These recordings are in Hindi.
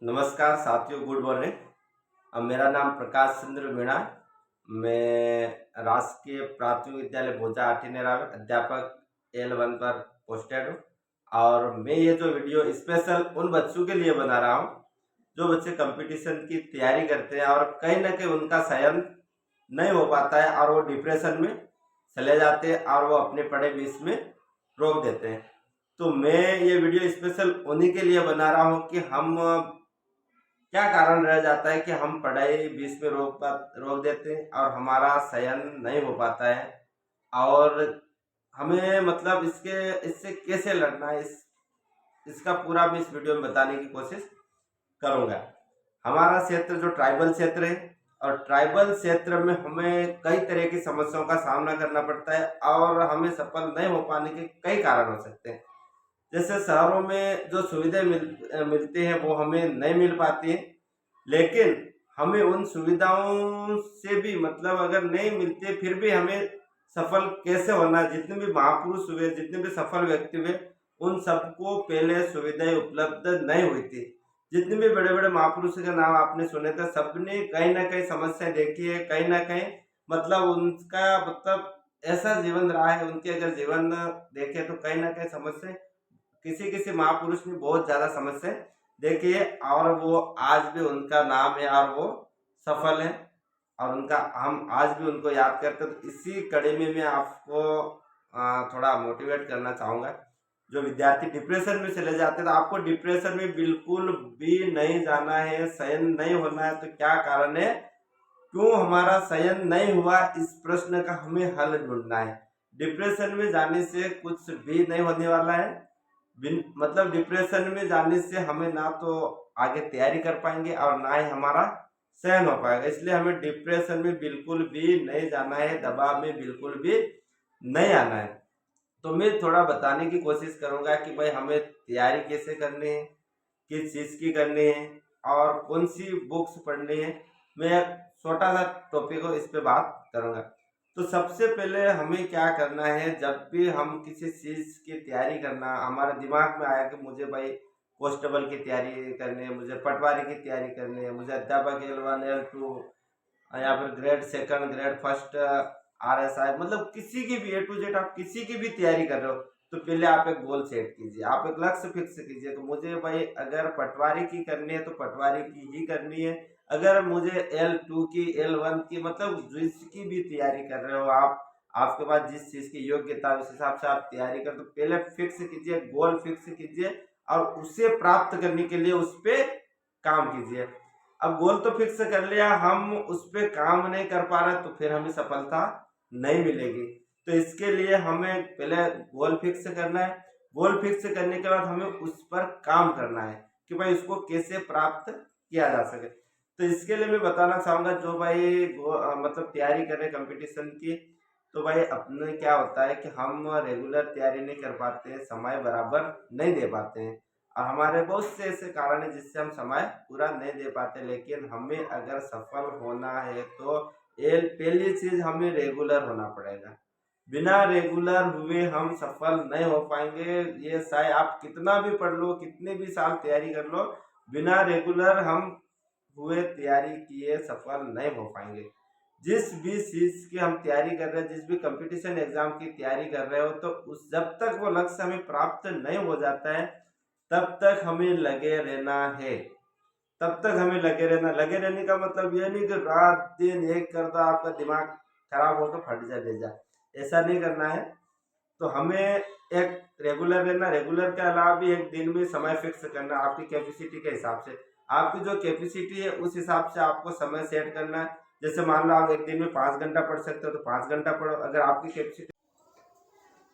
नमस्कार साथियों, गुड मॉर्निंग। अब मेरा नाम प्रकाश चंद्र मीणा है। मैं राजकीय प्राथमिक विद्यालय भोजा आठीनेरा में अध्यापक L1 पर पोस्टेड हूँ। और मैं ये जो वीडियो स्पेशल उन बच्चों के लिए बना रहा हूँ जो बच्चे कंपटीशन की तैयारी करते हैं और कहीं ना कहीं उनका चयन नहीं हो पाता है और वो डिप्रेशन में चले जाते हैं और वो अपने पढ़े बीच में रोक देते हैं। तो मैं ये वीडियो स्पेशल उन्हीं के लिए बना रहा हूँ कि हम क्या कारण रह जाता है कि हम पढ़ाई बीच में रोक देते हैं और हमारा चयन नहीं हो पाता है। और हमें मतलब इससे कैसे लड़ना है, इसका पूरा मैं इस वीडियो में बताने की कोशिश करूंगा। हमारा क्षेत्र जो ट्राइबल क्षेत्र है और ट्राइबल क्षेत्र में हमें कई तरह की समस्याओं का सामना करना पड़ता है और हमें सफल नहीं हो पाने के कई कारण हो सकते हैं। जैसे शहरों में जो सुविधाएं मिलती हैं वो हमें नहीं मिल पाती है, लेकिन हमें उन सुविधाओं से भी मतलब अगर नहीं मिलती फिर भी हमें सफल कैसे होना है। जितने भी महापुरुष हुए, जितने भी सफल व्यक्ति हुए, उन सबको पहले सुविधाएं उपलब्ध नहीं हुई थी। जितने भी बड़े बड़े महापुरुषों के नाम आपने सुने थे, सबने कहीं ना कहीं समस्या देखी है, कहीं ना कहीं मतलब उनका मतलब ऐसा जीवन रहा है। उनके अगर जीवन देखे तो कहीं ना कहीं समस्या, किसी किसी महापुरुष ने बहुत ज्यादा समस्या देखिए और वो आज भी उनका नाम है और वो सफल है और उनका हम आज भी उनको याद करते हैं। तो इसी कड़ी में मैं आपको थोड़ा मोटिवेट करना चाहूँगा। जो विद्यार्थी डिप्रेशन में चले जाते हैं, तो आपको डिप्रेशन में बिल्कुल भी नहीं जाना है, चयन नहीं होना है। तो क्या कारण है, क्यों हमारा चयन नहीं हुआ, इस प्रश्न का हमें हल ढूंढना है। डिप्रेशन में जाने से कुछ भी नहीं होने वाला है। मतलब डिप्रेशन में जाने से हमें ना तो आगे तैयारी कर पाएंगे और ना ही हमारा सहन हो पाएगा। इसलिए हमें डिप्रेशन में बिल्कुल भी नहीं जाना है, दबाव में बिल्कुल भी नहीं आना है। तो मैं थोड़ा बताने की कोशिश करूंगा कि भाई हमें तैयारी कैसे करनी है, किस चीज़ की करनी है और कौन सी बुक्स पढ़नी है। मैं एक छोटा सा टॉपिक हो इस पे बात करूंगा। तो सबसे पहले हमें क्या करना है, जब भी हम किसी चीज़ की तैयारी करना, हमारे दिमाग में आया कि मुझे भाई कांस्टेबल की तैयारी करनी है, मुझे पटवारी की तैयारी करनी है, मुझे अध्यापक L1 L2 या फिर grade second grade first RSI, मतलब किसी की भी A to Z आप किसी की भी तैयारी कर रहे हो, तो पहले आप एक गोल सेट कीजिए, आप एक लक्ष्य फिक्स कीजिए। तो मुझे भाई अगर पटवारी की करनी है तो पटवारी की ही करनी है। अगर मुझे L2 की L1 की मतलब जिसकी भी तैयारी कर रहे हो आप, आपके पास जिस चीज की योग्यता है उस हिसाब से आप तैयारी कर, तो पहले फिक्स कीजिए, गोल फिक्स कीजिए और उसे प्राप्त करने के लिए उस पर काम कीजिए। अब गोल तो फिक्स कर लिया, हम उस पर काम नहीं कर पा रहे तो फिर हमें सफलता नहीं मिलेगी। तो इसके लिए हमें पहले गोल फिक्स करना है। गोल फिक्स करने के बाद हमें उस पर काम करना है कि भाई उसको कैसे प्राप्त किया जा सके। तो इसके लिए मैं बताना चाहूंगा, जो भाई मतलब तैयारी कर रहे कंपटीशन की, तो भाई अपने क्या होता है कि हम रेगुलर तैयारी नहीं कर पाते हैं, समय बराबर नहीं दे पाते हैं और हमारे बहुत से ऐसे कारण है जिससे हम समय पूरा नहीं दे पाते। लेकिन हमें अगर सफल होना है तो पहली चीज हमें रेगुलर होना पड़ेगा। बिना रेगुलर हुए हम सफल नहीं हो पाएंगे। ये शायद आप कितना भी पढ़ लो, कितने भी साल तैयारी कर लो, बिना रेगुलर हम हुए तैयारी किए सफल नहीं हो पाएंगे। जिस भी चीज की हम तैयारी कर रहे हैं, जिस भी कंपटीशन एग्जाम की तैयारी कर रहे हो, तो उस जब तक वो लक्ष्य हमें प्राप्त नहीं हो जाता है तब तक हमें लगे रहना है। तब तक हमें लगे रहने का मतलब ये नहीं कि रात दिन एक कर दो, आपका दिमाग खराब होकर फट जाए भेजा, ऐसा नहीं करना है। तो हमें एक रेगुलर रहना, रेगुलर के अलावा भी एक दिन में समय फिक्स करना आपकी कैपेसिटी के हिसाब से। आपकी जो कैपेसिटी है उस हिसाब से आपको समय सेट करना है। जैसे मान लो आप एक दिन में 5 घंटा पढ़ सकते हो तो 5 घंटा पढ़ो, अगर आपकी कैपेसिटी।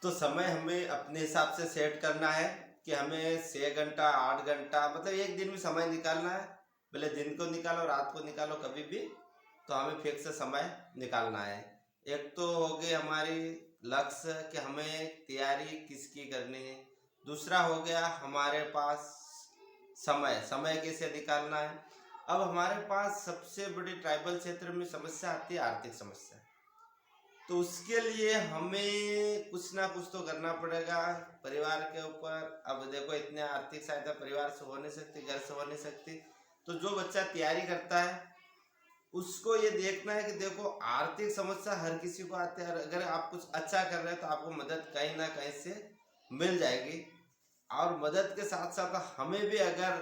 तो समय हमें अपने हिसाब से सेट करना है कि हमें 6 घंटा 8 घंटा मतलब एक दिन में समय निकालना है। भले दिन को निकालो रात को निकालो कभी भी, तो हमें फिक्स समय निकालना है। एक तो हो गई हमारी लक्ष्य कि हमें तैयारी किसकी करनी है। दूसरा हो गया हमारे पास समय, समय कैसे निकालना है। अब हमारे पास सबसे बड़ी ट्राइबल क्षेत्र में समस्या आती है आर्थिक समस्या। तो उसके लिए हमें कुछ ना कुछ तो करना पड़ेगा परिवार के ऊपर। अब देखो इतने आर्थिक सहायता परिवार से हो नहीं सकती, घर से हो नहीं सकती। तो जो बच्चा तैयारी करता है उसको ये देखना है कि देखो आर्थिक समस्या हर किसी को आती है, अगर आप कुछ अच्छा कर रहे हैं तो आपको मदद कहीं ना कहीं से मिल जाएगी। और मदद के साथ साथ हमें भी अगर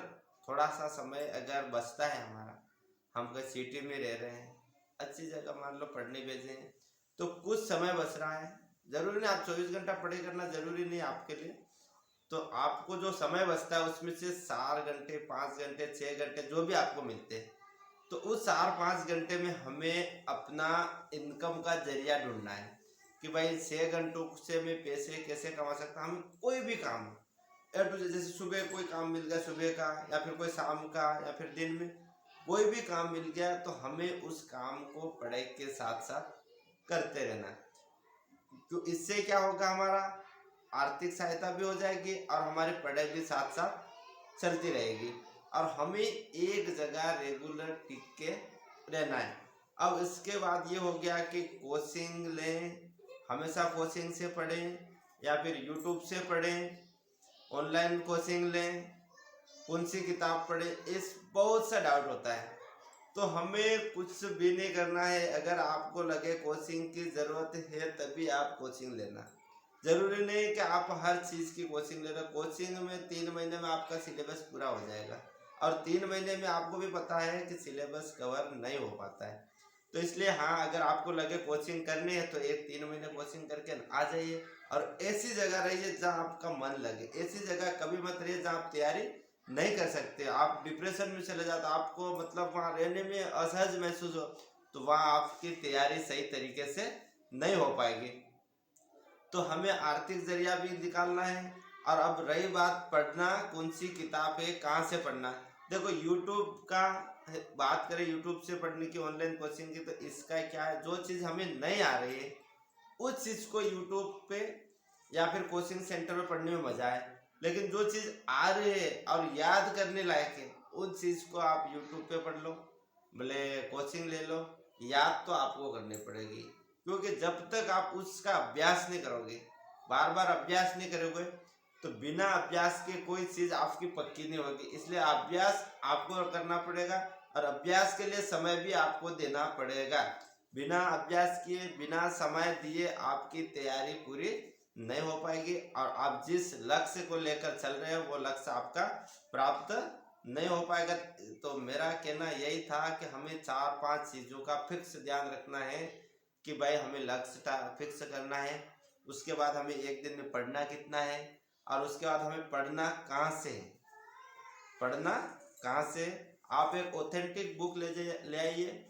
थोड़ा सा समय अगर बचता है हमारा, हम कोई सिटी में रह रहे हैं, अच्छी जगह मान लो पढ़ने भेजे हैं, तो कुछ समय बच रहा है। जरूरी नहीं आप 24 घंटा पढ़ाई करना, जरूरी नहीं आपके लिए। तो आपको जो समय बचता है उसमें से 4 घंटे, 5 घंटे, 6 घंटे जो भी आपको मिलते हैं, तो उस 4-5 घंटे में हमें अपना इनकम का जरिया ढूंढना है कि भाई 6 घंटों से मैं पैसे कैसे कमा सकता हूँ। हमें कोई भी काम ए टू जेड, जैसे सुबह कोई काम मिल गया सुबह का, या फिर कोई शाम का, या फिर दिन में कोई भी काम मिल गया, तो हमें उस काम को पढ़ाई के साथ साथ करते रहना। तो इससे क्या होगा, हमारा आर्थिक सहायता भी हो जाएगी और हमारी पढ़ाई भी साथ साथ चलती रहेगी। और हमें एक जगह रेगुलर टिक के रहना है। अब इसके बाद ये हो गया कि कोचिंग लें, हमेशा कोचिंग से पढ़ें या फिर यूट्यूब से पढ़ें, ऑनलाइन कोचिंग लें, कौन सी किताब पढ़ें, इस बहुत सा डाउट होता है। तो हमें कुछ भी नहीं करना है। अगर आपको लगे कोचिंग की ज़रूरत है तभी आप कोचिंग लेना। ज़रूरी नहीं कि आप हर चीज़ की कोचिंग ले रहे हो। कोचिंग में 3 महीने में आपका सिलेबस पूरा हो जाएगा, और 3 महीने में आपको भी पता है कि सिलेबस कवर नहीं हो पाता है। तो इसलिए हाँ, अगर आपको लगे कोचिंग करनी है तो एक 3 महीने कोचिंग करके आ जाइए। और ऐसी जगह रहिए जहाँ आपका मन लगे। ऐसी जगह कभी मत रहिए जहाँ आप तैयारी नहीं कर सकते, आप डिप्रेशन में चले जाते, आपको मतलब वहाँ रहने में असहज महसूस हो, तो वहाँ आपकी तैयारी सही तरीके से नहीं हो पाएगी। तो हमें आर्थिक जरिया भी निकालना है। और अब रही बात पढ़ना, कौन सी किताब है, कहाँ से पढ़ना। देखो यूट्यूब का बात करें, यूट्यूब से पढ़ने की, ऑनलाइन कोचिंग की, तो इसका क्या है, जो चीज़ हमें नहीं आ रही है उस चीज़ को यूट्यूब पे या फिर कोचिंग सेंटर में पढ़ने में मजा है। लेकिन जो चीज़ आ रही है और याद करने लायक है उस चीज़ को आप यूट्यूब पे पढ़ लो, भले कोचिंग ले लो, याद तो आपको करनी पड़ेगी। क्योंकि जब तक आप उसका अभ्यास नहीं करोगे, बार बार अभ्यास नहीं करोगे, तो बिना अभ्यास के कोई चीज़ आपकी पक्की नहीं होगी। इसलिए अभ्यास आपको करना पड़ेगा, और अभ्यास के लिए समय भी आपको देना पड़ेगा। बिना अभ्यास किए, बिना समय दिए आपकी तैयारी पूरी नहीं हो पाएगी, और आप जिस लक्ष्य को लेकर चल रहे हो वो लक्ष्य आपका प्राप्त नहीं हो पाएगा। तो मेरा कहना यही था कि हमें 4-5 चीज़ों का फिक्स ध्यान रखना है कि भाई हमें लक्ष्य फिक्स करना है। उसके बाद हमें एक दिन में पढ़ना कितना है, और उसके बाद हमें पढ़ना कहाँ से है। पढ़ना कहाँ से, आप एक ऑथेंटिक बुक ले आइए,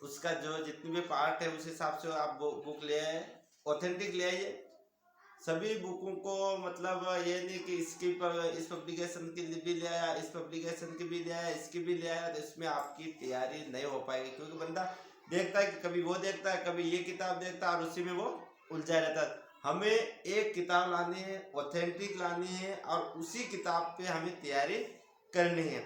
उसका जो जितनी भी पार्ट है उस हिसाब से आप बुक ले आए, ऑथेंटिक ले आइए। सभी बुकों को मतलब ये नहीं कि इसकी इस पब्लिकेशन की भी ले आया, इस पब्लिकेशन की भी ले आया, इसकी भी ले आया, तो इसमें आपकी तैयारी नहीं हो पाएगी। क्योंकि बंदा देखता है कि कभी वो देखता है, कभी ये किताब देखता है, और उसी में वो उलझा रहता है। हमें एक किताब लानी है, ऑथेंटिक लानी है, और उसी किताब पे हमें तैयारी करनी है।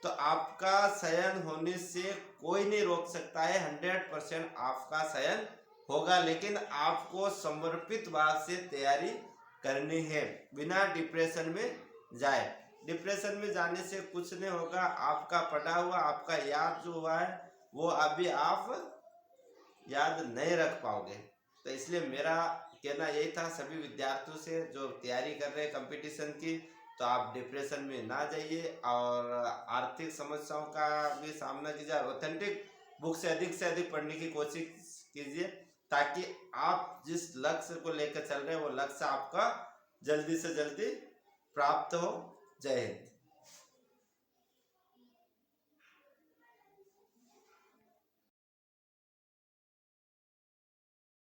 तो आपका चयन होने से कोई नहीं रोक सकता है। 100% आपका चयन होगा, लेकिन आपको समर्पित भाव से तैयारी करनी है, बिना डिप्रेशन में जाए। डिप्रेशन में जाने से कुछ नहीं होगा। आपका पढ़ा हुआ, आपका याद जो हुआ है वो अभी आप याद नहीं रख पाओगे। तो इसलिए मेरा कहना यही था सभी विद्यार्थियों से जो तैयारी कर रहे हैं कंपटीशन की, तो आप डिप्रेशन में ना जाइए, और आर्थिक समस्याओं का भी सामना कीजिए, और ऑथेंटिक बुक से अधिक पढ़ने की कोशिश कीजिए, ताकि आप जिस लक्ष्य को लेकर चल रहे हैं वो लक्ष्य आपका जल्दी से जल्दी प्राप्त हो। जय हिंद।